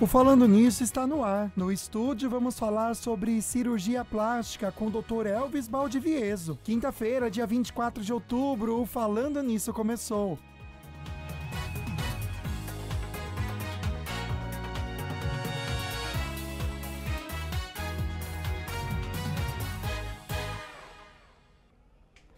O Falando Nisso está no ar. No estúdio vamos falar sobre cirurgia plástica com o Dr. Elvis Baldivieso. Quinta-feira, dia 24 de outubro, o Falando Nisso começou.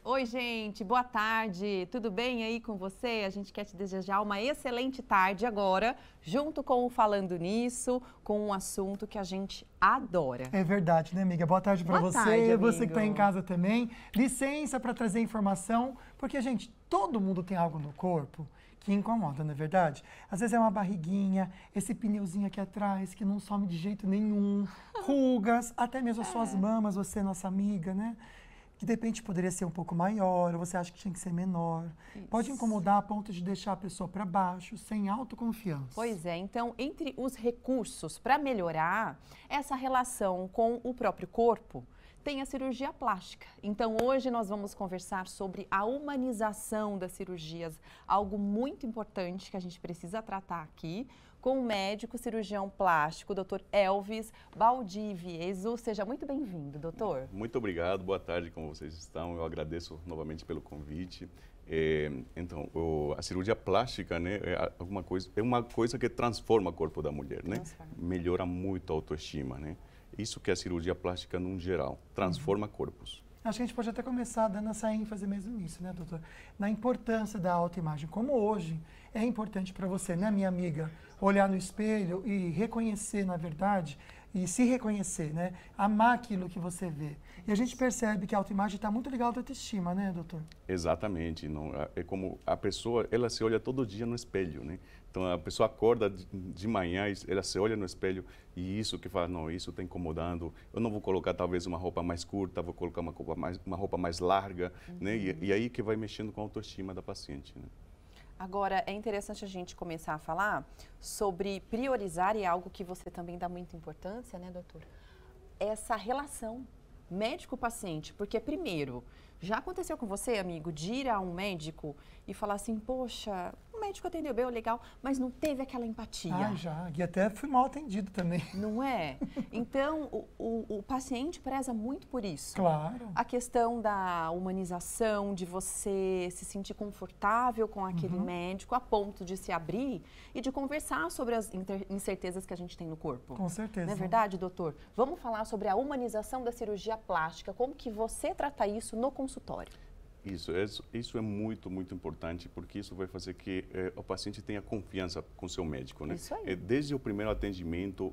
Oi, gente, boa tarde. Tudo bem aí com você? A gente quer te desejar uma excelente tarde agora, junto com o Falando Nisso, com um assunto que a gente adora. É verdade, né, amiga? Boa tarde para você, tarde, você que amigo. está em casa também. Licença para trazer informação, porque, gente, todo mundo tem algo no corpo que incomoda, não é verdade? Às vezes é uma barriguinha, esse pneuzinho aqui atrás que não some de jeito nenhum, rugas, até mesmo as suas mamas, você, nossa amiga, né? Que de repente poderia ser um pouco maior, ou você acha que tinha que ser menor. Isso. Pode incomodar a ponto de deixar a pessoa para baixo, sem autoconfiança. Pois é, então, entre os recursos para melhorar essa relação com o próprio corpo, tem a cirurgia plástica. Então, hoje nós vamos conversar sobre a humanização das cirurgias, algo muito importante que a gente precisa tratar aqui, com o médico cirurgião plástico, o Dr. Elvis Baldivieso. Seja muito bem-vindo, doutor. Muito obrigado, boa tarde, como vocês estão. Eu agradeço novamente pelo convite. Então, a cirurgia plástica, né, é uma coisa que transforma o corpo da mulher, né? Melhora muito a autoestima, né? Isso que é a cirurgia plástica, num geral, transforma corpos. Acho que a gente pode até começar dando essa ênfase mesmo nisso, né, doutor? Na importância da autoimagem. Como hoje é importante para você, né, minha amiga, olhar no espelho e reconhecer, na verdade, e se reconhecer, né? Amar aquilo que você vê. E a gente percebe que a autoimagem está muito ligada à autoestima, né, doutor? Exatamente. Não, é como a pessoa, ela se olha todo dia no espelho, né? Então, a pessoa acorda de manhã, ela se olha no espelho e isso que fala, não, isso está incomodando, eu não vou colocar talvez uma roupa mais curta, vou colocar uma roupa mais larga, né? E aí que vai mexendo com a autoestima da paciente, né? Agora, é interessante a gente começar a falar sobre priorizar, e é algo que você também dá muita importância, né, doutor? Essa relação médico-paciente, porque primeiro, já aconteceu com você, amigo, de ir a um médico e falar assim, poxa, o médico atendeu bem, legal, mas não teve aquela empatia. Ah, já. E até fui mal atendido também. Não é? Então, o paciente preza muito por isso. Claro. A questão da humanização, de você se sentir confortável com aquele médico a ponto de se abrir e de conversar sobre as incertezas que a gente tem no corpo. Com certeza. Não é verdade, doutor? Vamos falar sobre a humanização da cirurgia plástica, como que você trata isso no consultório. Isso é muito, muito importante, porque isso vai fazer que o paciente tenha confiança com o seu médico, né? Isso aí. Desde o primeiro atendimento,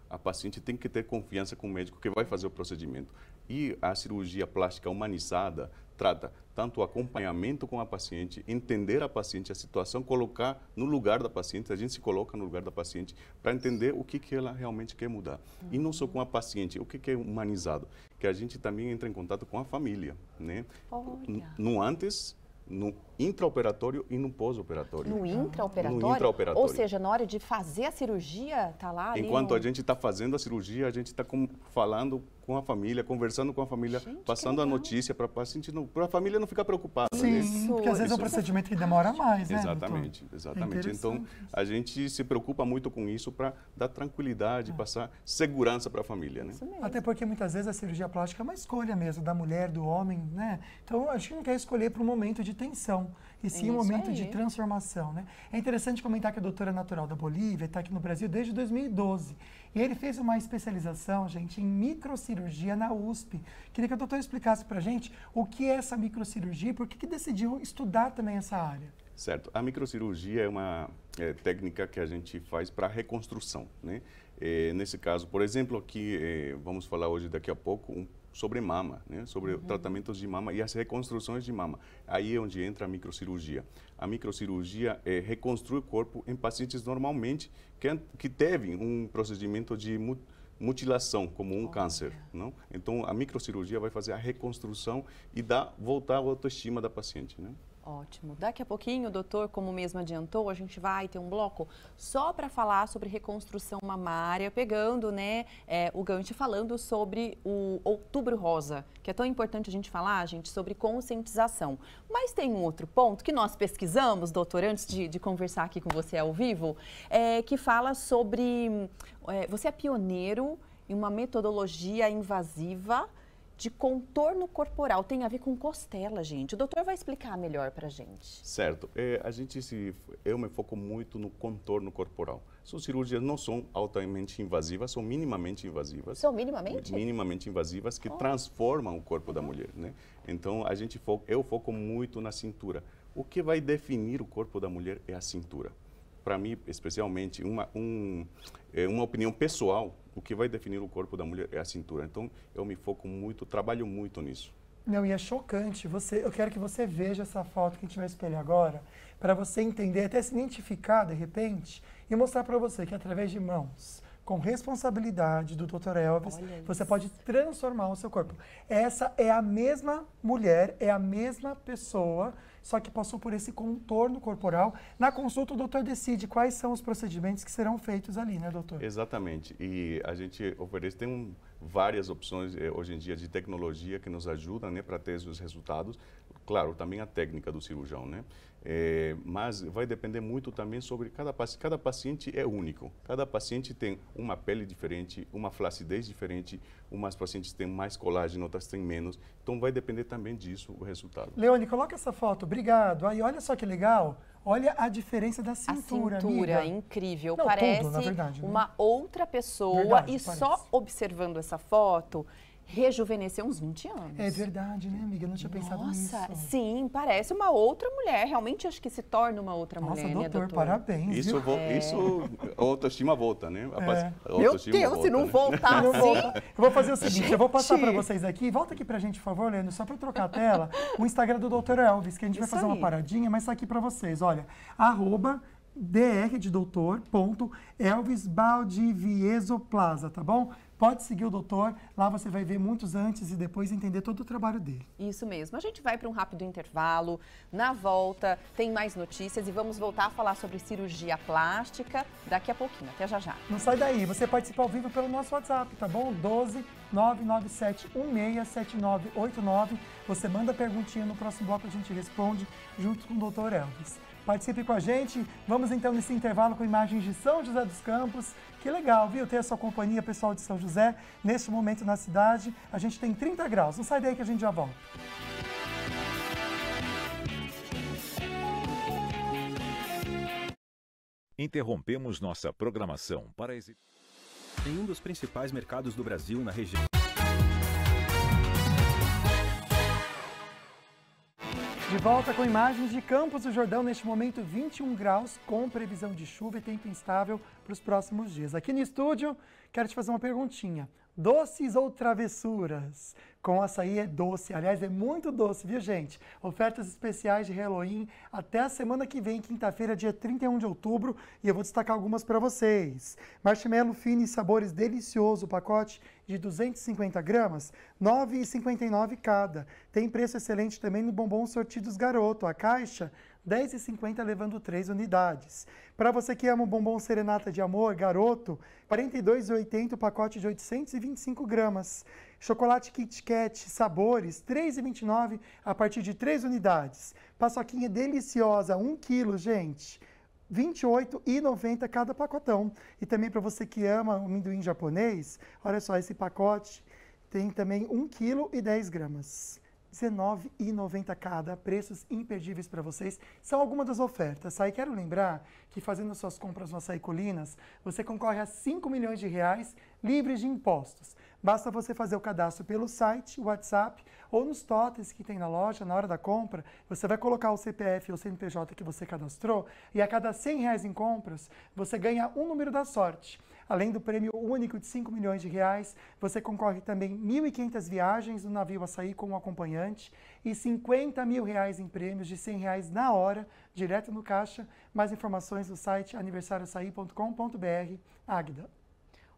a paciente tem que ter confiança com o médico que vai fazer o procedimento. E a cirurgia plástica humanizada trata tanto o acompanhamento com a paciente, entender a paciente, a situação, colocar no lugar da paciente, a gente se coloca no lugar da paciente para entender o que ela realmente quer mudar. E não só com a paciente, o que é humanizado? Que a gente também entra em contato com a família, né? No antes, no intraoperatório e no pós-operatório. No intraoperatório? No intraoperatório. Ou seja, na hora de fazer a cirurgia, tá lá ali Enquanto a gente está fazendo a cirurgia, a gente está falando com a família, conversando com a família, gente, passando a notícia para a família não ficar preocupada. Sim, né? porque às vezes é um procedimento que demora mais, né, Exatamente, doutor? exatamente. É Então, a gente se preocupa muito com isso para dar tranquilidade, passar segurança para a família, né? Isso mesmo. Até porque muitas vezes a cirurgia plástica é uma escolha mesmo da mulher, do homem, né? Então a gente não quer escolher para um momento de tensão, e sim um Isso momento aí. de transformação, né? É interessante comentar que a doutora é natural da Bolívia, está aqui no Brasil desde 2012. E ele fez uma especialização, gente, em microcirurgia na USP. Queria que a doutora explicasse para a gente o que é essa microcirurgia e por que decidiu estudar também essa área. Certo. A microcirurgia é uma técnica que a gente faz para reconstrução, né? Nesse caso, por exemplo, aqui, vamos falar hoje, daqui a pouco, sobre mama, né? Sobre tratamentos de mama e as reconstruções de mama. Aí é onde entra a microcirurgia. A microcirurgia reconstrui o corpo em pacientes normalmente que teve um procedimento de mutilação, como um câncer, não? Então, a microcirurgia vai fazer a reconstrução e voltar a autoestima da paciente, né? Ótimo. Daqui a pouquinho, doutor, como mesmo adiantou, a gente vai ter um bloco só para falar sobre reconstrução mamária, pegando, né, o gancho, falando sobre o Outubro Rosa, que é tão importante a gente falar, gente, sobre conscientização. Mas tem um outro ponto que nós pesquisamos, doutor, antes de conversar aqui com você ao vivo, que fala sobre... você é pioneiro em uma metodologia invasiva de contorno corporal, tem a ver com costela, gente. O doutor vai explicar melhor pra gente. Certo. Eu me foco muito no contorno corporal. Essas cirurgias não são altamente invasivas, são minimamente invasivas. São minimamente? Minimamente invasivas, que transformam o corpo da mulher, né? Então, eu foco muito na cintura. O que vai definir o corpo da mulher é a cintura. Para mim, especialmente, uma opinião pessoal, o que vai definir o corpo da mulher é a cintura. Então, eu me foco muito, trabalho muito nisso. Não, e é chocante. Eu quero que você veja essa foto que a gente vai espelhar agora, para você entender, até se identificar de repente, e mostrar para você que através de mãos, com responsabilidade do Dr. Elvis, você pode transformar o seu corpo. Essa é a mesma mulher, é a mesma pessoa, só que passou por esse contorno corporal. Na consulta, o doutor decide quais são os procedimentos que serão feitos ali, né, doutor? Exatamente. E a gente oferece, tem várias opções hoje em dia de tecnologia que nos ajudam, né, para ter os resultados. Claro, também a técnica do cirurgião, né? Mas vai depender muito também sobre cada paciente é único. Cada paciente tem uma pele diferente, uma flacidez diferente, umas pacientes têm mais colágeno, outras têm menos. Então vai depender também disso o resultado. Leone, coloca essa foto, obrigado. Aí, olha só que legal. Olha a diferença da cintura, A cintura, amiga. Incrível. Não, parece tudo, na verdade, né? uma outra pessoa. Verdade, e parece. Só observando essa foto, rejuvenesceu uns 20 anos. É verdade, né, amiga? Eu não tinha pensado nisso. Nossa, sim, parece uma outra mulher. Realmente acho que se torna uma outra Nossa, mulher, doutor, né, doutor? parabéns. Isso, viu? isso a autoestima volta, né? A Meu autoestima Deus, volta, se não né? voltar Não assim... volta. Eu vou fazer o seguinte, eu vou passar Gente. para vocês aqui. Volta aqui pra gente, por favor, Leandro, só para trocar a tela. O Instagram do Dr. Elvis, que a gente vai Isso fazer uma aí. paradinha, mas tá aqui para vocês. Olha, @dr de doutor, Elvis Baldivieso Plaza, tá bom? Pode seguir o doutor, lá você vai ver muitos antes e depois entender todo o trabalho dele. Isso mesmo. A gente vai para um rápido intervalo. Na volta, tem mais notícias e vamos voltar a falar sobre cirurgia plástica daqui a pouquinho. Até já já. Não sai daí, você participa ao vivo pelo nosso WhatsApp, tá bom? 12 997 167989. Você manda a perguntinha, no próximo bloco a gente responde junto com o Dr. Elvis. Participe com a gente. Vamos então nesse intervalo com imagens de São José dos Campos. Que legal, viu? Ter a sua companhia, pessoal de São José, neste momento na cidade. A gente tem 30 graus. Não sai daí que a gente já volta. Interrompemos nossa programação para exibir. Em um dos principais mercados do Brasil na região. De volta com imagens de Campos do Jordão, neste momento 21 graus, com previsão de chuva e tempo instável para os próximos dias. Aqui no estúdio, quero te fazer uma perguntinha. Doces ou travessuras? Com açaí é doce, aliás, é muito doce, viu, gente? Ofertas especiais de Halloween até a semana que vem, quinta-feira, dia 31 de outubro, e eu vou destacar algumas para vocês. Marshmallow fino e sabores delicioso, pacote de 250 gramas, R$ 9,59 cada. Tem preço excelente também no bombom sortidos Garoto, a caixa R$ 10,50 levando 3 unidades. Para você que ama o bombom Serenata de Amor, Garoto, R$ 42,80 o pacote de 825 gramas. Chocolate Kit Kat Sabores, R$ 3,29 a partir de 3 unidades. Paçoquinha deliciosa, 1 quilo, gente. R$ 28,90 cada pacotão. E também para você que ama o amendoim japonês, olha só, esse pacote tem também 1 quilo e 10 gramas. R$ 19,90 cada, preços imperdíveis para vocês. São algumas das ofertas, tá? E quero lembrar que fazendo suas compras no Açaí Colinas, você concorre a R$ 5 milhões livres de impostos. Basta você fazer o cadastro pelo site, WhatsApp ou nos totens que tem na loja. Na hora da compra, você vai colocar o CPF ou CNPJ que você cadastrou e a cada R$ 100 em compras, você ganha um número da sorte. Além do prêmio único de R$ 5 milhões, você concorre também 1.500 viagens no navio Açaí com um acompanhante e R$ 50 mil em prêmios de R$ 100 na hora, direto no caixa. Mais informações no site aniversarioaçaí.com.br. Águida.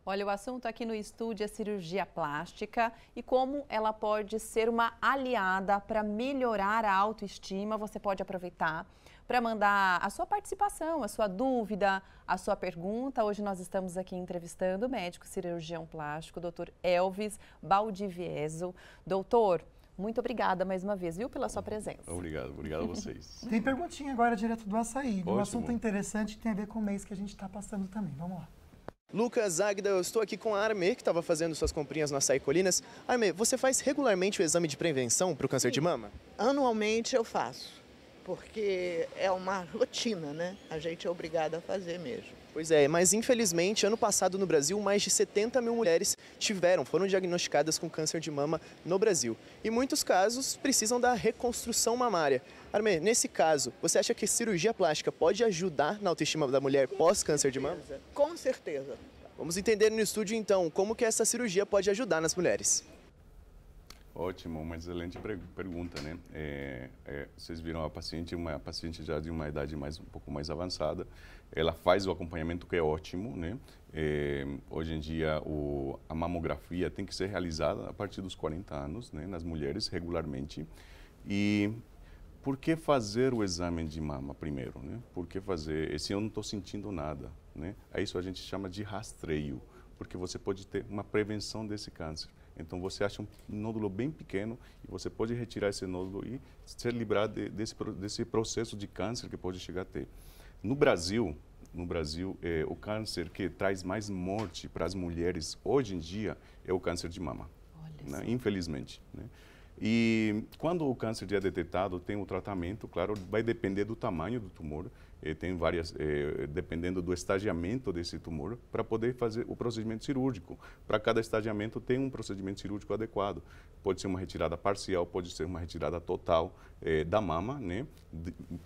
Olha, o assunto aqui no estúdio é cirurgia plástica e como ela pode ser uma aliada para melhorar a autoestima. Você pode aproveitar para mandar a sua participação, a sua dúvida, a sua pergunta. Hoje nós estamos aqui entrevistando o médico cirurgião plástico, Dr. Elvis Baldivieso. Doutor, muito obrigada mais uma vez, viu, pela sua presença. Obrigado a vocês. Tem perguntinha agora direto do açaí. Um Ótimo. assunto interessante que tem a ver com o mês que a gente está passando também. Vamos lá. Lucas, Águida, eu estou aqui com a Armê, que estava fazendo suas comprinhas no Açaí Colinas. Armê, você faz regularmente o exame de prevenção para o câncer de mama? Anualmente eu faço, porque é uma rotina, né? A gente é obrigado a fazer mesmo. Pois é, mas infelizmente, ano passado no Brasil, mais de 70 mil mulheres foram diagnosticadas com câncer de mama no Brasil. E muitos casos precisam da reconstrução mamária. Armê, nesse caso, você acha que cirurgia plástica pode ajudar na autoestima da mulher pós-câncer de mama? Com certeza. Vamos entender no estúdio, então, como que essa cirurgia pode ajudar nas mulheres. Ótimo, uma excelente pergunta, né? Vocês viram a paciente, uma paciente já de uma idade um pouco mais avançada. Ela faz o acompanhamento, que é ótimo, né? Hoje em dia, a mamografia tem que ser realizada a partir dos 40 anos, né? Nas mulheres, regularmente. E por que fazer o exame de mama primeiro, né? Por que fazer? Se eu não estou sentindo nada, né? Isso a gente chama de rastreio, porque você pode ter uma prevenção desse câncer. Então, você acha um nódulo bem pequeno e você pode retirar esse nódulo e se livrar desse processo de câncer que pode chegar a ter. No Brasil, o câncer que traz mais morte para as mulheres hoje em dia é o câncer de mama, né? Infelizmente, né? E quando o câncer já é detectado, tem um tratamento, claro, vai depender do tamanho do tumor, tem várias, dependendo do estagiamento desse tumor, para poder fazer o procedimento cirúrgico. Para cada estagiamento tem um procedimento cirúrgico adequado. Pode ser uma retirada parcial, pode ser uma retirada total da mama, né?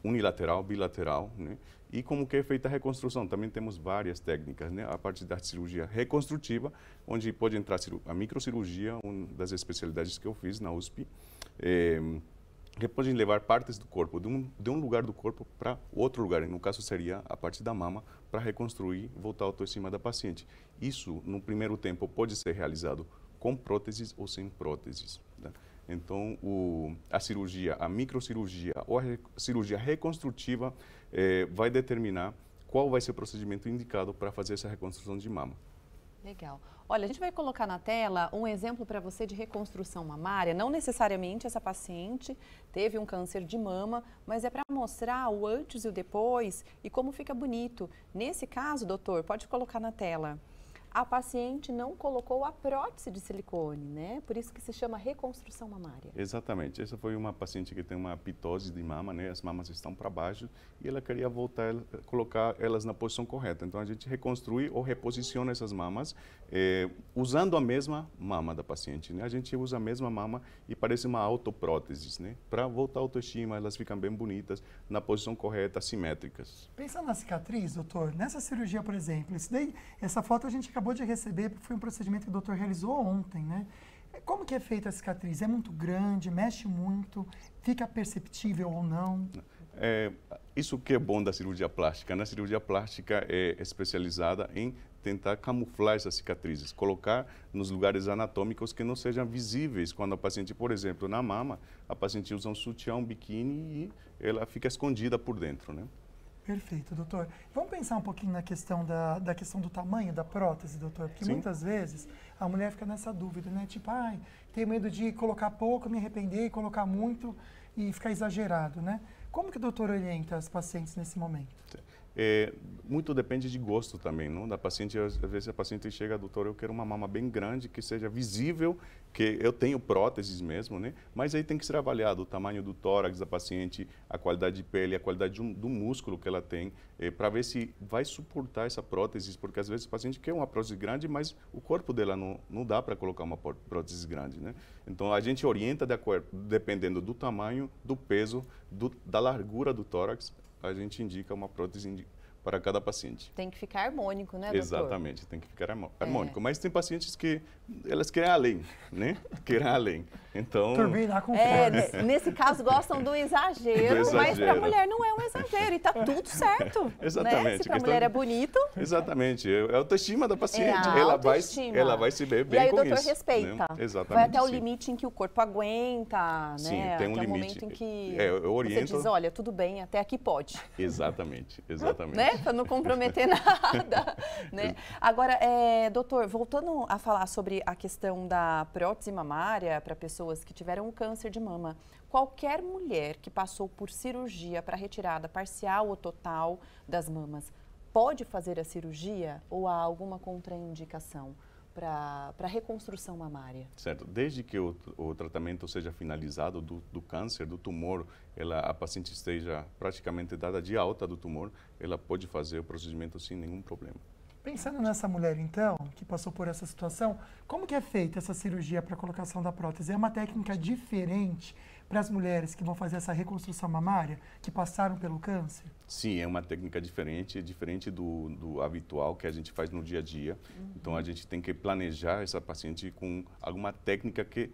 Unilateral, bilateral, né? E como que é feita a reconstrução? Também temos várias técnicas, né? A parte da cirurgia reconstrutiva, onde pode entrar a microcirurgia, uma das especialidades que eu fiz na USP, que podem levar partes do corpo, de um lugar do corpo para outro lugar. No caso, seria a parte da mama, para reconstruir e voltar a autoestima da paciente. Isso, no primeiro tempo, pode ser realizado com próteses ou sem próteses, né? Então, a cirurgia, a microcirurgia ou a cirurgia reconstrutiva vai determinar qual vai ser o procedimento indicado para fazer essa reconstrução de mama. Legal. Olha, a gente vai colocar na tela um exemplo para você de reconstrução mamária. Não necessariamente essa paciente teve um câncer de mama, mas é para mostrar o antes e o depois e como fica bonito. Nesse caso, doutor, pode colocar na tela. A paciente não colocou a prótese de silicone, né? Por isso que se chama reconstrução mamária. Exatamente. Essa foi uma paciente que tem uma pitose de mama, né? As mamas estão para baixo e ela queria voltar, colocar elas na posição correta. Então, a gente reconstrui ou reposiciona essas mamas usando a mesma mama da paciente, né? A gente usa a mesma mama e parece uma autoprótese, né? Para voltar à autoestima, elas ficam bem bonitas, na posição correta, simétricas. Pensando na cicatriz, doutor, nessa cirurgia, por exemplo, essa foto a gente acabou de receber, porque foi um procedimento que o doutor realizou ontem, né? Como que é feita a cicatriz? É muito grande, mexe muito, fica perceptível ou não? Isso que é bom da cirurgia plástica, né? A cirurgia plástica é especializada em tentar camuflar essas cicatrizes, colocar nos lugares anatômicos que não sejam visíveis quando a paciente, por exemplo, na mama, a paciente usa um sutiã, um biquíni e ela fica escondida por dentro, né? Perfeito, doutor. Vamos pensar um pouquinho na questão da questão do tamanho da prótese, doutor? Porque Sim. muitas vezes a mulher fica nessa dúvida, né? Tipo, tenho medo de colocar pouco, me arrepender, e colocar muito e ficar exagerado, né? Como que o doutor orienta as pacientes nesse momento? Muito depende de gosto também, não? Da paciente. Às vezes a paciente chega, doutor, eu quero uma mama bem grande, que seja visível, que eu tenho próteses mesmo, né? Mas aí tem que ser avaliado o tamanho do tórax da paciente, a qualidade de pele, a qualidade do músculo que ela tem, para ver se vai suportar essa prótese, porque às vezes a paciente quer uma prótese grande, mas o corpo dela não dá para colocar uma prótese grande, né? Então a gente orienta dependendo do tamanho, do peso, da largura do tórax, a gente indica uma prótese para cada paciente. Tem que ficar harmônico, né, doutor? Exatamente, tem que ficar harmônico. Mas tem pacientes que elas querem além, né? Querem além. Então... Turbinar com força. Nesse caso, gostam do exagero, mas para a mulher não é um exagero e tá tudo certo. Exatamente. Né? Se para a mulher é bonito... Exatamente. É a autoestima da paciente. É ela vai se ver bem com isso. E aí o doutor respeita. Né? Exatamente. Vai até o limite em que o corpo aguenta, sim, né? tem um até limite. O momento em que eu oriento... você diz, olha, tudo bem, até aqui pode. Exatamente. Né? Para não comprometer nada. Né? Agora, doutor, voltando a falar sobre a questão da prótese mamária para pessoas que tiveram um câncer de mama, qualquer mulher que passou por cirurgia para retirada parcial ou total das mamas pode fazer a cirurgia ou há alguma contraindicação para reconstrução mamária? Certo. Desde que o tratamento seja finalizado do câncer, do tumor, a paciente esteja praticamente dada de alta do tumor, ela pode fazer o procedimento sem nenhum problema. Pensando nessa mulher, então, que passou por essa situação, como que é feita essa cirurgia para a colocação da prótese? É uma técnica diferente para as mulheres que vão fazer essa reconstrução mamária, que passaram pelo câncer? Sim, é uma técnica diferente do habitual que a gente faz no dia a dia. Então, a gente tem que planejar essa paciente com alguma técnica que,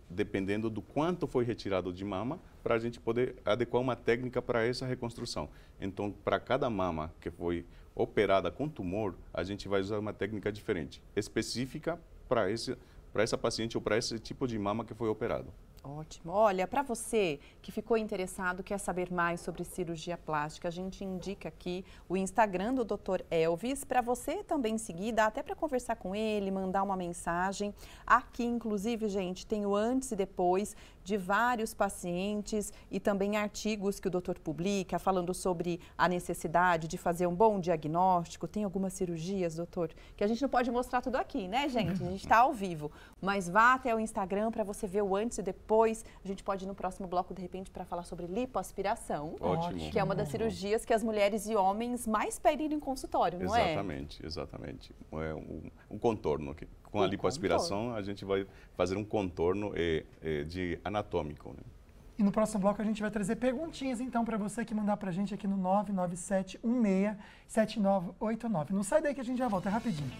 dependendo do quanto foi retirado de mama, para a gente poder adequar uma técnica para essa reconstrução. Então, para cada mama que foi operada com tumor, a gente vai usar uma técnica diferente, específica para essa paciente ou para esse tipo de mama que foi operado. Ótimo. Olha, para você que ficou interessado, quer saber mais sobre cirurgia plástica, a gente indica aqui o Instagram do Dr. Elvis, para você também seguir, dá até para conversar com ele, mandar uma mensagem. Aqui, inclusive, gente, tem o antes e depois de vários pacientes e também artigos que o doutor publica, falando sobre a necessidade de fazer um bom diagnóstico. Tem algumas cirurgias, doutor, que a gente não pode mostrar tudo aqui, né, gente? A gente está ao vivo. Mas vá até o Instagram para você ver o antes e depois. A gente pode ir no próximo bloco, de repente, para falar sobre lipoaspiração. Ótimo. Que é uma das cirurgias que as mulheres e homens mais pedem em consultório, não é? Exatamente. É um contorno. Com a lipoaspiração, a gente vai fazer um contorno anatômico. Né? E no próximo bloco a gente vai trazer perguntinhas, então, para você que mandar para a gente aqui no 997167989. Não sai daí que a gente já volta, é rapidinho.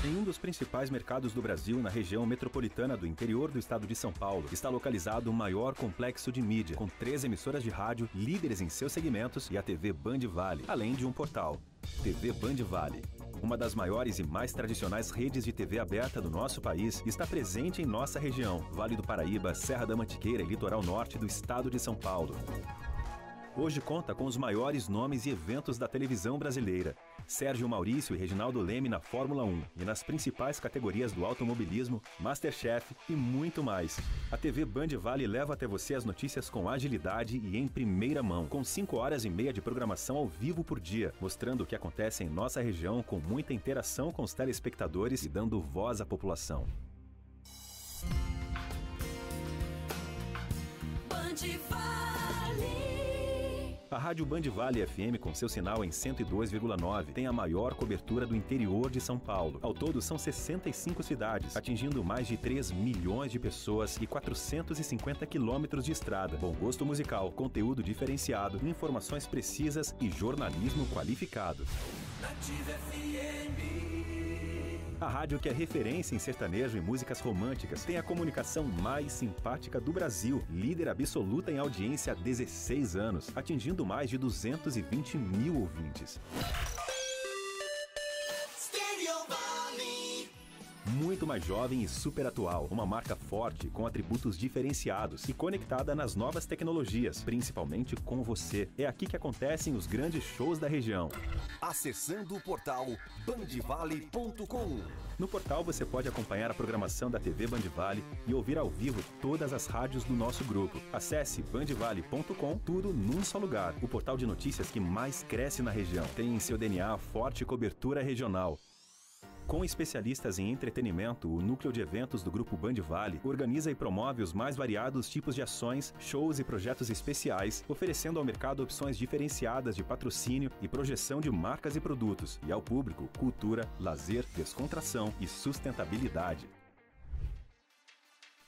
Em um dos principais mercados do Brasil, na região metropolitana do interior do estado de São Paulo, está localizado o maior complexo de mídia, com 3 emissoras de rádio, líderes em seus segmentos e a TV Band Vale, além de um portal. TV Band Vale, uma das maiores e mais tradicionais redes de TV aberta do nosso país, está presente em nossa região, Vale do Paraíba, Serra da Mantiqueira e litoral norte do estado de São Paulo. Hoje conta com os maiores nomes e eventos da televisão brasileira. Sérgio Maurício e Reginaldo Leme na Fórmula 1 e nas principais categorias do automobilismo, Masterchef e muito mais. A TV Band Vale leva até você as notícias com agilidade e em primeira mão, com 5 horas e meia de programação ao vivo por dia, mostrando o que acontece em nossa região com muita interação com os telespectadores e dando voz à população. Band Vale. A Rádio Band Vale FM, com seu sinal em 102,9, tem a maior cobertura do interior de São Paulo. Ao todo, são 65 cidades, atingindo mais de 3 milhões de pessoas e 450 quilômetros de estrada. Bom gosto musical, conteúdo diferenciado, informações precisas e jornalismo qualificado. Nativa FM. A rádio que é referência em sertanejo e músicas românticas tem a comunicação mais simpática do Brasil, líder absoluta em audiência há 16 anos, atingindo mais de 220 mil ouvintes. Muito mais jovem e super atual, uma marca forte com atributos diferenciados e conectada nas novas tecnologias, principalmente com você. É aqui que acontecem os grandes shows da região. Acessando o portal bandvale.com. No portal você pode acompanhar a programação da TV Band Vale e ouvir ao vivo todas as rádios do nosso grupo. Acesse bandvale.com, tudo num só lugar. O portal de notícias que mais cresce na região. Tem em seu DNA forte cobertura regional. Com especialistas em entretenimento, o núcleo de eventos do Grupo Band Vale organiza e promove os mais variados tipos de ações, shows e projetos especiais, oferecendo ao mercado opções diferenciadas de patrocínio e projeção de marcas e produtos, e ao público, cultura, lazer, descontração e sustentabilidade.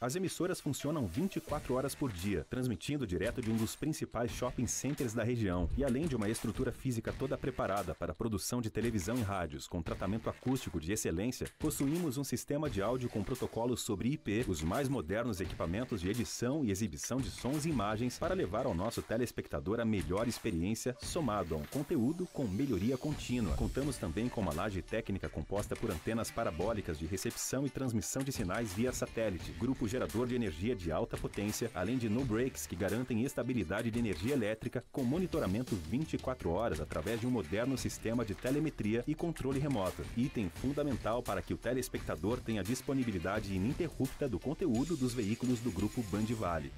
As emissoras funcionam 24 horas por dia, transmitindo direto de um dos principais shopping centers da região. E além de uma estrutura física toda preparada para a produção de televisão e rádios com tratamento acústico de excelência, possuímos um sistema de áudio com protocolos sobre IP, os mais modernos equipamentos de edição e exibição de sons e imagens para levar ao nosso telespectador a melhor experiência, somado a um conteúdo com melhoria contínua. Contamos também com uma laje técnica composta por antenas parabólicas de recepção e transmissão de sinais via satélite, grupo gerador de energia de alta potência, além de no-breaks que garantem estabilidade de energia elétrica com monitoramento 24 horas através de um moderno sistema de telemetria e controle remoto. Item fundamental para que o telespectador tenha disponibilidade ininterrupta do conteúdo dos veículos do Grupo Band Vale.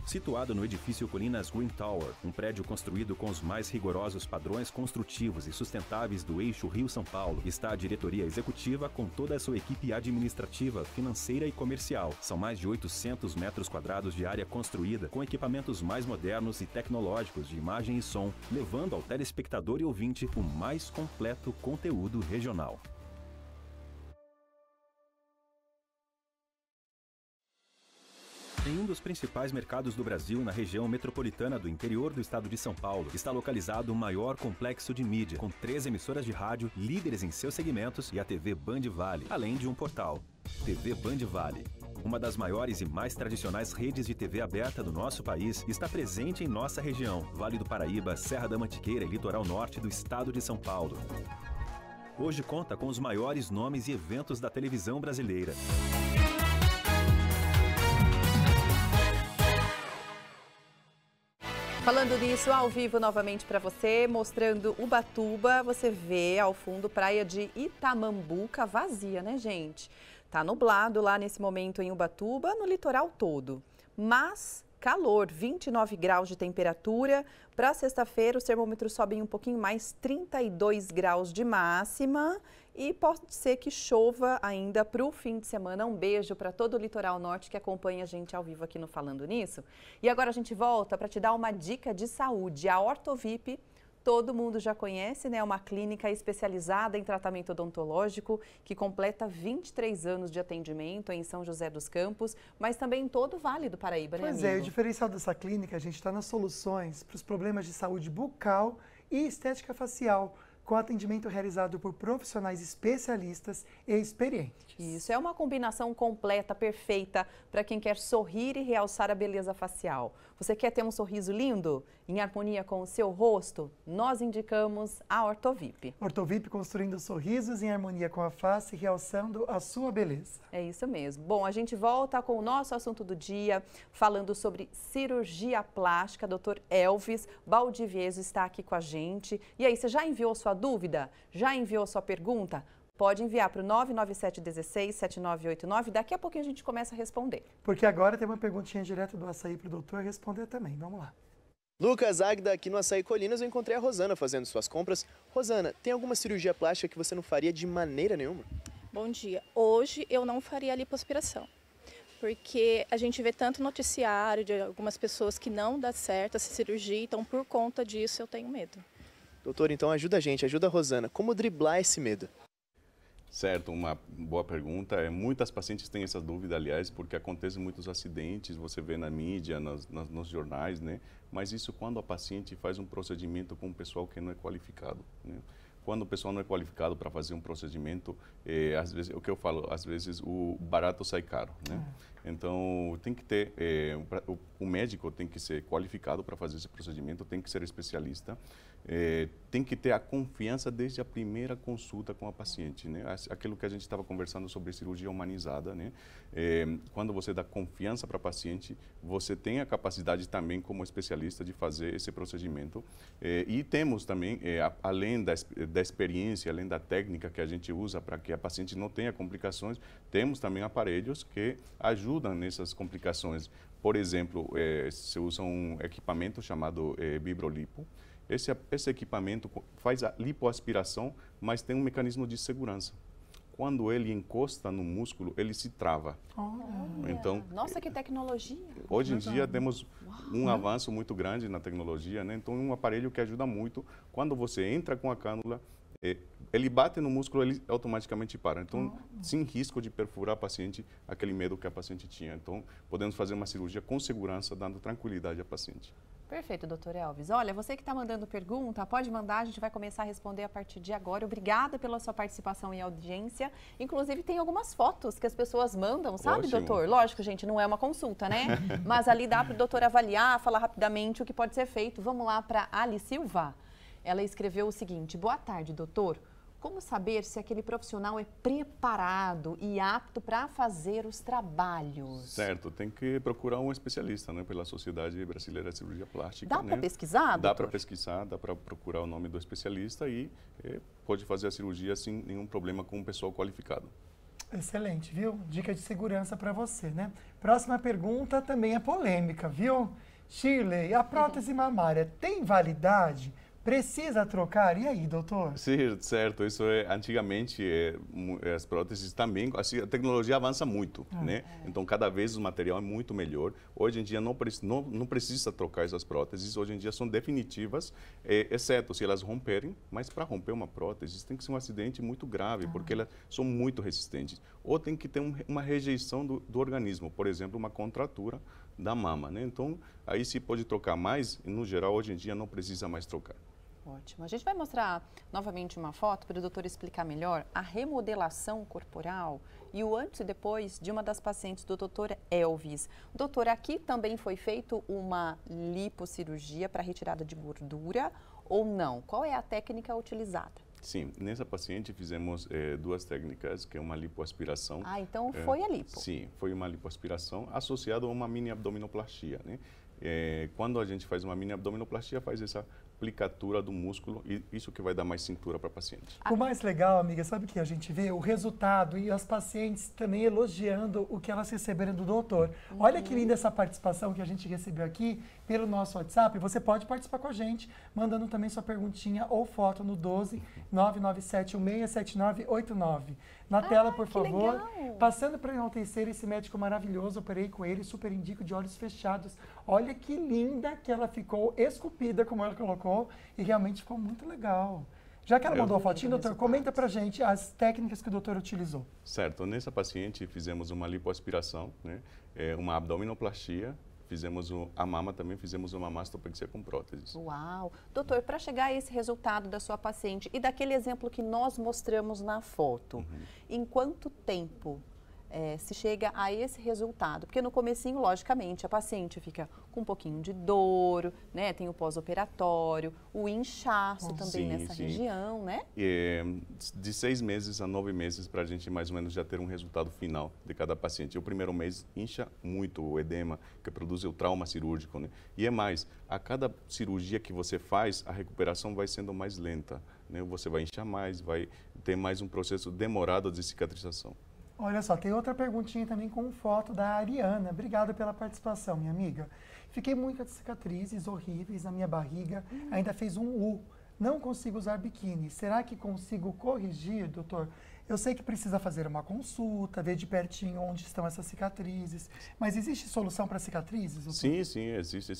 Situado no edifício Colinas Green Tower, um prédio construído com os mais rigorosos padrões construtivos e sustentáveis do eixo Rio-São Paulo, está a diretoria executiva com toda a sua equipe administrativa, financeira e comercial. São mais de 800 metros quadrados de área construída, com equipamentos mais modernos e tecnológicos de imagem e som, levando ao telespectador e ouvinte o mais completo conteúdo regional. Em um dos principais mercados do Brasil, na região metropolitana do interior do estado de São Paulo, está localizado o maior complexo de mídia, com 3 emissoras de rádio, líderes em seus segmentos, e a TV Band Vale, além de um portal. TV Band Vale, uma das maiores e mais tradicionais redes de TV aberta do nosso país, está presente em nossa região, Vale do Paraíba, Serra da Mantiqueira e litoral norte do estado de São Paulo. Hoje conta com os maiores nomes e eventos da televisão brasileira. Falando nisso, ao vivo novamente para você, mostrando Ubatuba, você vê ao fundo praia de Itamambuca vazia, né, gente? Tá nublado lá nesse momento em Ubatuba, no litoral todo. Mas calor, 29 graus de temperatura. Para sexta-feira, os termômetros sobem um pouquinho mais, 32 graus de máxima. E pode ser que chova ainda para o fim de semana. Um beijo para todo o litoral norte que acompanha a gente ao vivo aqui no Falando Nisso. E agora a gente volta para te dar uma dica de saúde. A Ortovip, todo mundo já conhece, né? É uma clínica especializada em tratamento odontológico que completa 23 anos de atendimento em São José dos Campos, mas também em todo o Vale do Paraíba, né, Pois amigo? é, o diferencial dessa clínica, a gente está nas soluções para os problemas de saúde bucal e estética facial, com atendimento realizado por profissionais especialistas e experientes. Isso, é uma combinação completa, perfeita, para quem quer sorrir e realçar a beleza facial. Você quer ter um sorriso lindo, em harmonia com o seu rosto? Nós indicamos a Ortovip. Ortovip construindo sorrisos em harmonia com a face, realçando a sua beleza. É isso mesmo. Bom, a gente volta com o nosso assunto do dia, falando sobre cirurgia plástica. Dr. Elvis Baldivieso está aqui com a gente. E aí, você já enviou sua dúvida? Já enviou sua pergunta? Pode enviar para o 997167989. Daqui a pouquinho a gente começa a responder. Porque agora tem uma perguntinha direto do Açaí para o doutor responder também. Vamos lá. Lucas, Águida, aqui no Açaí Colinas eu encontrei a Rosana fazendo suas compras. Rosana, tem alguma cirurgia plástica que você não faria de maneira nenhuma? Bom dia. Hoje eu não faria lipoaspiração, porque a gente vê tanto noticiário de algumas pessoas que não dá certo essa cirurgia, então por conta disso eu tenho medo. Doutor, então ajuda a gente, ajuda a Rosana. Como driblar esse medo? Certo, uma boa pergunta. Muitas pacientes têm essa dúvida, aliás, porque acontecem muitos acidentes, você vê na mídia, nos jornais, né? Mas isso quando a paciente faz um procedimento com um pessoal que não é qualificado, né? Quando o pessoal não é qualificado para fazer um procedimento, às vezes, o que eu falo, às vezes o barato sai caro, né? Então, tem que ter, o médico tem que ser qualificado para fazer esse procedimento, tem que ser especialista, tem que ter a confiança desde a primeira consulta com a paciente, né? Aquilo que a gente estava conversando sobre cirurgia humanizada, né? Quando você dá confiança para a paciente, você tem a capacidade também como especialista de fazer esse procedimento. E temos também, além da experiência, além da técnica que a gente usa para que a paciente não tenha complicações, temos também aparelhos que ajudam nessas complicações. Por exemplo, se usa um equipamento chamado Bibrolipo. Esse equipamento faz a lipoaspiração, mas tem um mecanismo de segurança. Quando ele encosta no músculo, ele se trava. Então, nossa, que tecnologia! Hoje em dia temos um avanço muito grande na tecnologia, né? Então, é um aparelho que ajuda muito. Quando você entra com a cânula, ele bate no músculo, ele automaticamente para. Então, sem risco de perfurar a paciente, aquele medo que a paciente tinha. Então, podemos fazer uma cirurgia com segurança, dando tranquilidade à paciente. Perfeito, doutor Elvis. Olha, você que está mandando pergunta, pode mandar, a gente vai começar a responder a partir de agora. Obrigada pela sua participação e audiência. Inclusive, tem algumas fotos que as pessoas mandam, sabe, Ótimo. doutor? Lógico, gente, não é uma consulta, né? Mas ali dá para o doutor avaliar, falar rapidamente o que pode ser feito. Vamos lá para Ali Silva. Ela escreveu o seguinte: boa tarde, doutor. Como saber se aquele profissional é preparado e apto para fazer os trabalhos? Certo, tem que procurar um especialista, né, pela Sociedade Brasileira de Cirurgia Plástica. Dá né? para pesquisar, doutor? Dá para pesquisar, dá para procurar o nome do especialista e pode fazer a cirurgia sem nenhum problema com um pessoal qualificado. Excelente, viu? Dica de segurança para você, né? Próxima pergunta também é polêmica, viu? Shirley, a prótese mamária tem validade? Precisa trocar? E aí, doutor? Sim, certo. Isso antigamente as próteses também, assim, a tecnologia avança muito, né? Então cada vez o material é muito melhor. Hoje em dia não precisa trocar essas próteses. Hoje em dia são definitivas, exceto se elas romperem. Mas para romper uma prótese tem que ser um acidente muito grave, porque elas são muito resistentes. Ou tem que ter uma rejeição do organismo, por exemplo, uma contratura da mama, né? Então aí se pode trocar mais. E, no geral, hoje em dia não precisa mais trocar. Ótimo. A gente vai mostrar novamente uma foto para o doutor explicar melhor a remodelação corporal e o antes e depois de uma das pacientes do doutor Elvis. Doutor, aqui também foi feito uma lipocirurgia para retirada de gordura ou não? Qual é a técnica utilizada? Sim, nessa paciente fizemos duas técnicas, que é uma lipoaspiração. Ah, então foi a lipo. Sim, foi uma lipoaspiração associada a uma mini abdominoplastia, né? Quando a gente faz uma mini abdominoplastia, faz essa aplicatura do músculo e isso que vai dar mais cintura para a paciente. O mais legal, amiga, sabe o que a gente vê? O resultado e as pacientes também elogiando o que elas receberam do doutor. Olha que linda essa participação que a gente recebeu aqui pelo nosso WhatsApp. Você pode participar com a gente, mandando também sua perguntinha ou foto no 12 997167989. Na tela, por favor. Legal. Passando para enaltecer esse médico maravilhoso, operei com ele, super indico de olhos fechados. Olha que linda que ela ficou, esculpida, como ela colocou, e realmente ficou muito legal. Já que ela mandou a fotinha, doutor, comenta pra gente as técnicas que o doutor utilizou. Certo, nessa paciente fizemos uma lipoaspiração, né? Uma abdominoplastia, fizemos a mama também, fizemos uma mastopexia com próteses. Uau! Doutor, para chegar a esse resultado da sua paciente e daquele exemplo que nós mostramos na foto, em quanto tempo se chega a esse resultado? Porque no comecinho, logicamente, a paciente fica com um pouquinho de dor, né? Tem o pós-operatório, o inchaço também nessa região, né? De 6 meses a 9 meses para a gente mais ou menos já ter um resultado final de cada paciente. O primeiro mês incha muito o edema, que produz o trauma cirúrgico, né? E é mais, a cada cirurgia que você faz, a recuperação vai sendo mais lenta, né? Você vai inchar mais, vai ter mais um processo demorado de cicatrização. Olha só, tem outra perguntinha também com foto da Ariana. Obrigada pela participação, minha amiga. Fiquei muitas cicatrizes horríveis na minha barriga, ainda fez um U. Não consigo usar biquíni. Será que consigo corrigir, doutor? Eu sei que precisa fazer uma consulta, ver de pertinho onde estão essas cicatrizes. Mas existe solução para cicatrizes, doutor? Sim, sim, existe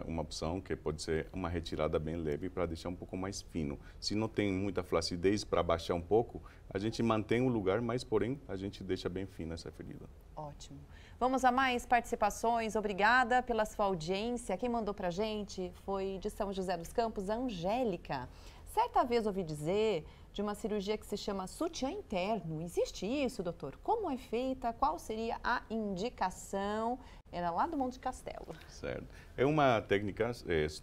uma opção que pode ser uma retirada bem leve para deixar um pouco mais fino. Se não tem muita flacidez para baixar um pouco, a gente mantém o lugar, mas porém a gente deixa bem fina essa ferida. Ótimo. Vamos a mais participações. Obrigada pela sua audiência. Quem mandou pra gente foi de São José dos Campos, a Angélica. Certa vez ouvi dizer de uma cirurgia que se chama sutiã interno. Existe isso, doutor? Como é feita? Qual seria a indicação? Era lá do Monte Castelo. Certo. É uma técnica,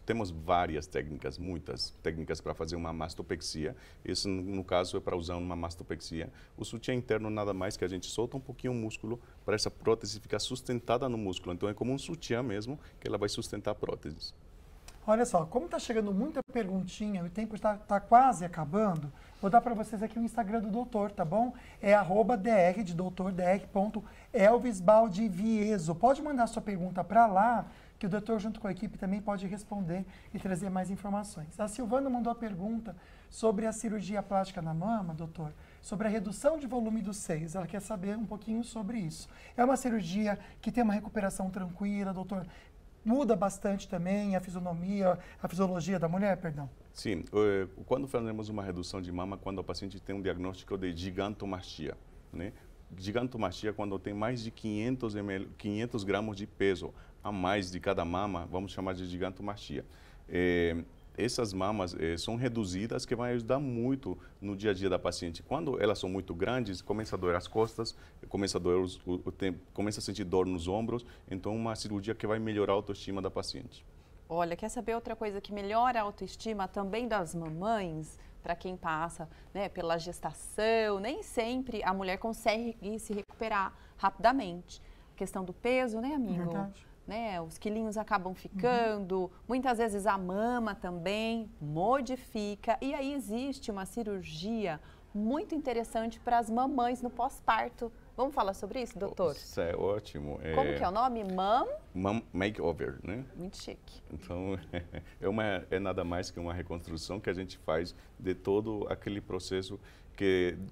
temos várias técnicas, muitas técnicas para fazer uma mastopexia. Isso, no caso, é para usar uma mastopexia. O sutiã interno nada mais que a gente solta um pouquinho o músculo para essa prótese ficar sustentada no músculo. Então, é como um sutiã mesmo, que ela vai sustentar a prótese. Olha só, como está chegando muita perguntinha, o tempo está quase acabando, vou dar para vocês aqui o Instagram do doutor, tá bom? É @dr de doutor, dr.elvisbaldivieso. Pode mandar sua pergunta para lá, que o doutor junto com a equipe também pode responder e trazer mais informações. A Silvana mandou a pergunta sobre a cirurgia plástica na mama, doutor, sobre a redução de volume dos seios. Ela quer saber um pouquinho sobre isso. É uma cirurgia que tem uma recuperação tranquila, doutor? muda bastante também a fisionomia, a fisiologia da mulher, perdão? Sim, quando fazemos uma redução de mama, quando o paciente tem um diagnóstico de gigantomastia, né? Gigantomastia, quando tem mais de 500 gramas de peso a mais de cada mama, vamos chamar de gigantomastia. Essas mamas são reduzidas, que vai ajudar muito no dia a dia da paciente. Quando elas são muito grandes, começa a doer as costas, começa a doer começa a sentir dor nos ombros, então uma cirurgia que vai melhorar a autoestima da paciente. Olha, quer saber outra coisa que melhora a autoestima também das mamães? Para quem passa, né, pela gestação, nem sempre a mulher consegue se recuperar rapidamente. A questão do peso, né, amigo? Verdade. Né, os quilinhos acabam ficando, muitas vezes a mama também modifica. E aí existe uma cirurgia muito interessante para as mamães no pós-parto. Vamos falar sobre isso, doutor? Isso é ótimo. Como que é o nome? Mom Makeover, né? Muito chique. Então, é nada mais que uma reconstrução que a gente faz de todo aquele processo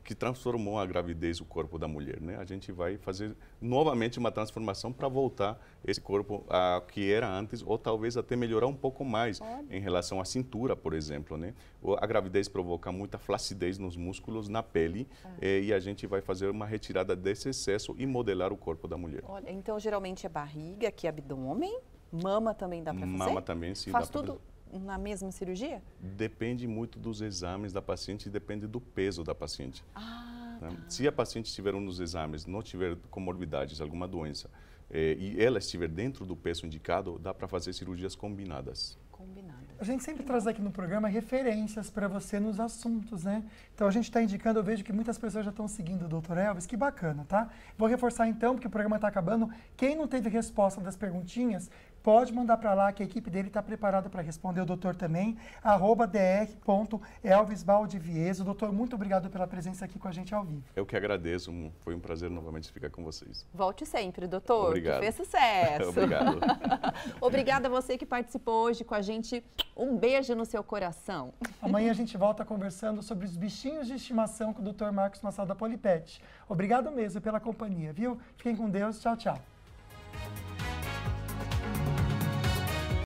que transformou a gravidez, o corpo da mulher, né? A gente vai fazer novamente uma transformação para voltar esse corpo a que era antes, ou talvez até melhorar um pouco mais em relação à cintura, por exemplo, né? A gravidez provoca muita flacidez nos músculos, na pele, e a gente vai fazer uma retirada desse excesso e modelar o corpo da mulher. Olha, então geralmente é barriga, aqui abdômen, mama também dá para fazer? Mama também, sim. Faz tudo na mesma cirurgia? Depende muito dos exames da paciente e depende do peso da paciente. Né? Tá. Se a paciente tiver um dos exames, não tiver comorbidades, alguma doença, e ela estiver dentro do peso indicado, dá para fazer cirurgias combinadas. A gente sempre traz aqui no programa referências para você nos assuntos, né? Então a gente está indicando, eu vejo que muitas pessoas já estão seguindo o Dr. Elvis, que bacana, tá? Vou reforçar então, porque o programa está acabando. Quem não teve resposta das perguntinhas, pode mandar para lá que a equipe dele está preparada para responder, o doutor também, @dr.elvisvaldivieso. Doutor, muito obrigado pela presença aqui com a gente ao vivo. Eu que agradeço, foi um prazer novamente ficar com vocês. Volte sempre, doutor, Obrigado. que fez sucesso. Obrigado. Obrigada a você que participou hoje com a gente. Um beijo no seu coração. Amanhã a gente volta conversando sobre os bichinhos de estimação com o Dr. Marcos Massal da Polipet. Obrigado mesmo pela companhia, viu? Fiquem com Deus. Tchau, tchau.